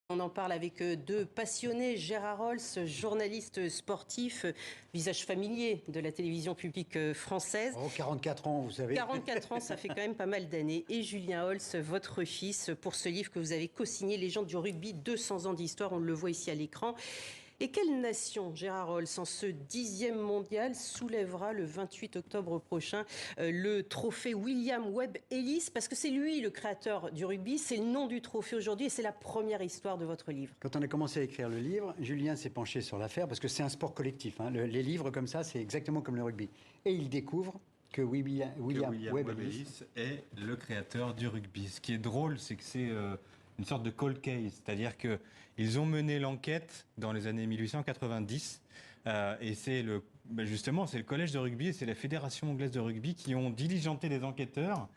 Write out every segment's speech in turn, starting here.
On en parle avec deux passionnés, Gérard Holz, journaliste sportif, visage familier de la télévision publique française. Oh, 44 ans, vous savez. 44 ans, ça fait quand même pas mal d'années. Et Julien Holz, votre fils, pour ce livre que vous avez co-signé, Légende du rugby, 200 ans d'histoire, on le voit ici à l'écran. Et quelle nation, Gérard Holz, en ce 10e mondial, soulèvera le 28 octobre prochain le trophée William Webb Ellis? Parce que c'est lui le créateur du rugby, c'est le nom du trophée aujourd'hui et c'est la première histoire de votre livre. Quand on a commencé à écrire le livre, Julien s'est penché sur l'affaire parce que c'est un sport collectif. Hein. Les livres comme ça, c'est exactement comme le rugby. Et il découvre que William Webb Ellis est le créateur du rugby. Ce qui est drôle, c'est que c'est une sorte de cold case, c'est-à-dire qu'ils ont mené l'enquête dans les années 1890 et c'est justement c'est le collège de rugby et c'est la fédération anglaise de rugby qui ont diligenté des enquêteurs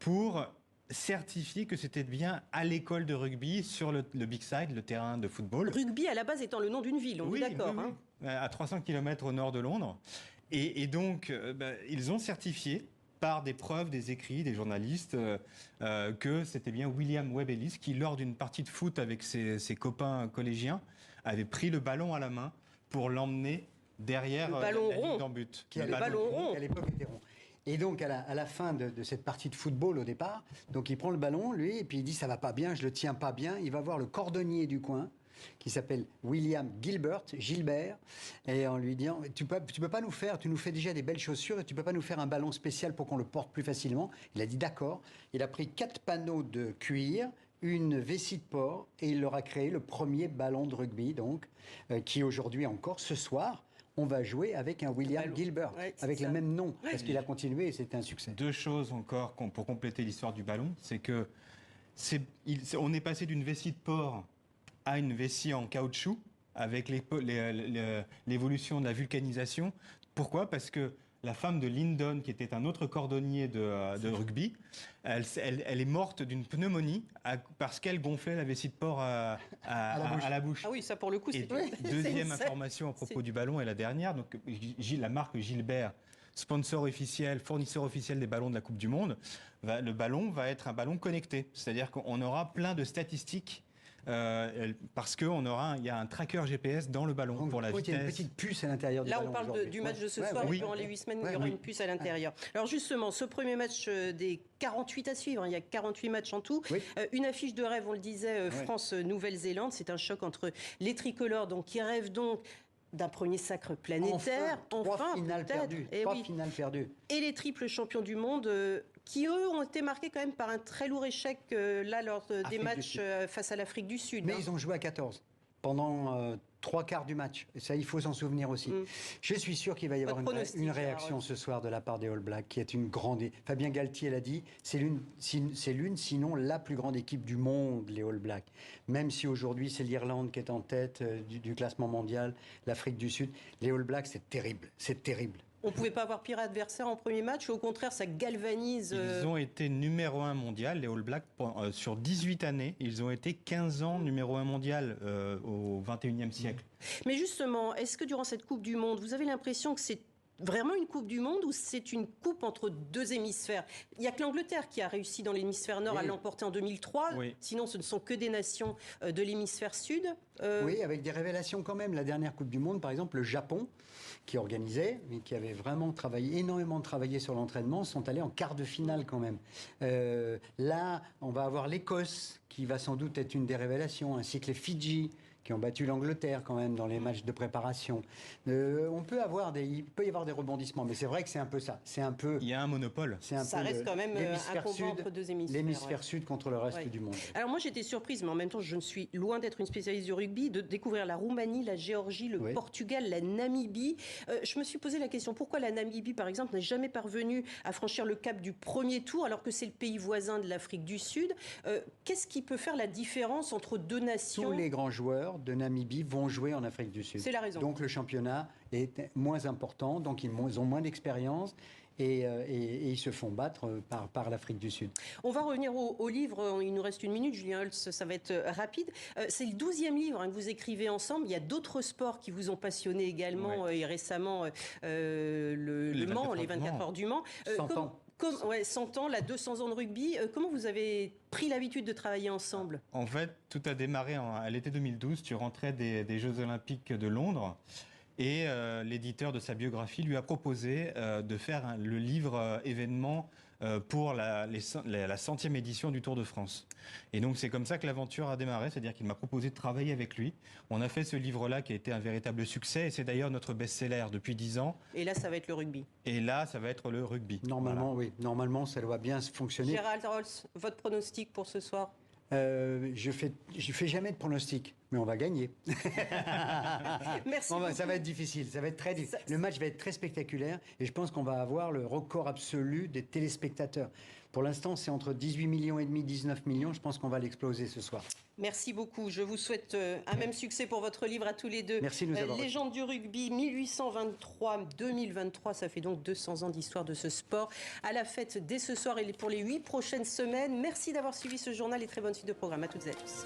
pour certifier que c'était bien à l'école de rugby sur le Big Side, le terrain de football. Rugby à la base étant le nom d'une ville, on est d'accord. Oui, oui. À 300 km au nord de Londres. Et donc, ils ont certifié par des preuves, des écrits, des journalistes, que c'était bien William Webb Ellis qui, lors d'une partie de foot avec ses copains collégiens, avait pris le ballon à la main pour l'emmener derrière la ligne d'en but. Le ballon rond, qui à l'époque était rond. Et donc, à la fin de cette partie de football au départ, donc il prend le ballon, lui, et puis il dit « ça va pas bien, je le tiens pas bien ». Il va voir le cordonnier du coin, qui s'appelle William Gilbert, et en lui disant tu peux pas nous faire, tu nous fais déjà des belles chaussures et tu peux pas nous faire un ballon spécial pour qu'on le porte plus facilement. Il a dit d'accord. Il a pris 4 panneaux de cuir, une vessie de porc et il leur a créé le premier ballon de rugby, donc qui aujourd'hui encore ce soir. On va jouer avec un William Gilbert, avec le même nom, parce qu'il a continué et c'était un succès. Deux choses encore pour compléter l'histoire du ballon, c'est que on est passé d'une vessie de porc à une vessie en caoutchouc avec l'évolution de la vulcanisation. Pourquoi ? Parce que la femme de Lyndon, qui était un autre cordonnier de rugby, elle est morte d'une pneumonie parce qu'elle gonflait la vessie de porc à la bouche. Ah oui, ça pour le coup, c'est... Deuxième information à propos du ballon et la dernière, donc la marque Gilbert, sponsor officiel, fournisseur officiel des ballons de la Coupe du Monde, le ballon va être un ballon connecté. C'est-à-dire qu'on aura plein de statistiques parce qu'il y a un tracker GPS dans le ballon. Donc, pour la vitesse. Il y a une petite puce à l'intérieur du ballon. Là, on parle du match de ce soir, et durant les 8 semaines, il y aura une puce à l'intérieur. Alors justement, ce premier match des 48 à suivre, il y a 48 matchs en tout. Une affiche de rêve, on le disait, France-Nouvelle-Zélande. C'est un choc entre les tricolores qui rêvent donc d'un premier sacre planétaire. Trois finales perdues. Et les triples champions du monde qui, eux, ont été marqués quand même par un très lourd échec lors des matchs face à l'Afrique du Sud. Mais ils ont joué à 14 pendant 3/4 du match. Et ça, il faut s'en souvenir aussi. Je suis sûr qu'il va y avoir une réaction ce soir de la part des All Blacks, qui est une grande... Fabien Galtier l'a dit, c'est l'une, sinon la plus grande équipe du monde, les All Blacks. Même si aujourd'hui, c'est l'Irlande qui est en tête du classement mondial, l'Afrique du Sud. Les All Blacks, c'est terrible. C'est terrible. On ne pouvait pas avoir pire adversaire en premier match, ou au contraire, ça galvanise... Ils ont été numéro 1 mondial, les All Blacks, sur 18 années. Ils ont été 15 ans numéro 1 mondial au 21e siècle. Mais justement, est-ce que durant cette Coupe du Monde, vous avez l'impression que c'est vraiment une Coupe du Monde ou c'est une coupe entre deux hémisphères? Il n'y a que l'Angleterre qui a réussi dans l'hémisphère nord à l'emporter en 2003. Sinon, ce ne sont que des nations de l'hémisphère sud. Oui, avec des révélations quand même. La dernière Coupe du Monde, par exemple, le Japon, qui organisait, mais qui avait vraiment énormément travaillé sur l'entraînement, sont allés en quart de finale quand même. Là, on va avoir l'Écosse, qui va sans doute être une des révélations, ainsi que les Fidji, qui ont battu l'Angleterre quand même dans les matchs de préparation. Il peut y avoir des rebondissements, mais c'est vrai que c'est un peu ça. Il y a un monopole. Ça reste quand même un combat entre deux hémisphères. L'hémisphère sud contre le reste du monde. Alors moi j'étais surprise, mais en même temps je ne suis loin d'être une spécialiste du rugby, de découvrir la Roumanie, la Géorgie, le Portugal, la Namibie. Je me suis posé la question, pourquoi la Namibie par exemple n'est jamais parvenue à franchir le cap du premier tour alors que c'est le pays voisin de l'Afrique du Sud? Qu'est-ce qui peut faire la différence entre deux nations? Tous les grands joueurs de Namibie vont jouer en Afrique du Sud. C'est la raison. Donc le championnat est moins important, donc ils ont moins d'expérience et ils se font battre par l'Afrique du Sud. On va revenir au livre, il nous reste 1 minute, Julien Holz, ça va être rapide. C'est le 12e livre que vous écrivez ensemble, il y a d'autres sports qui vous ont passionné également et récemment le Mans, les 24 heures du Mans. Ouais, 100 ans, là, 200 ans de rugby. Comment vous avez pris l'habitude de travailler ensemble? En fait, tout a démarré à l'été 2012. Tu rentrais des Jeux Olympiques de Londres. Et l'éditeur de sa biographie lui a proposé de faire le livre événement pour la 100e édition du Tour de France. Et donc c'est comme ça que l'aventure a démarré, c'est-à-dire qu'il m'a proposé de travailler avec lui. On a fait ce livre-là qui a été un véritable succès et c'est d'ailleurs notre best-seller depuis 10 ans. Et là, ça va être le rugby. Et là, ça va être le rugby. Normalement, Voilà. oui. Normalement, ça doit bien fonctionner. Gérald Rolls, votre pronostic pour ce soir? Je fais jamais de pronostic, mais on va gagner. Merci Bon, beaucoup. ça va être difficile, ça va être très difficile. Le match va être très spectaculaire et je pense qu'on va avoir le record absolu des téléspectateurs. Pour l'instant, c'est entre 18 millions et demi, 19 millions. Je pense qu'on va l'exploser ce soir. Merci beaucoup. Je vous souhaite un même succès pour votre livre à tous les deux. Merci de nous avoir Légende du rugby 1823-2023. Ça fait donc 200 ans d'histoire de ce sport. À la fête dès ce soir et pour les 8 prochaines semaines. Merci d'avoir suivi ce journal et très bonne suite de programme à toutes et à tous.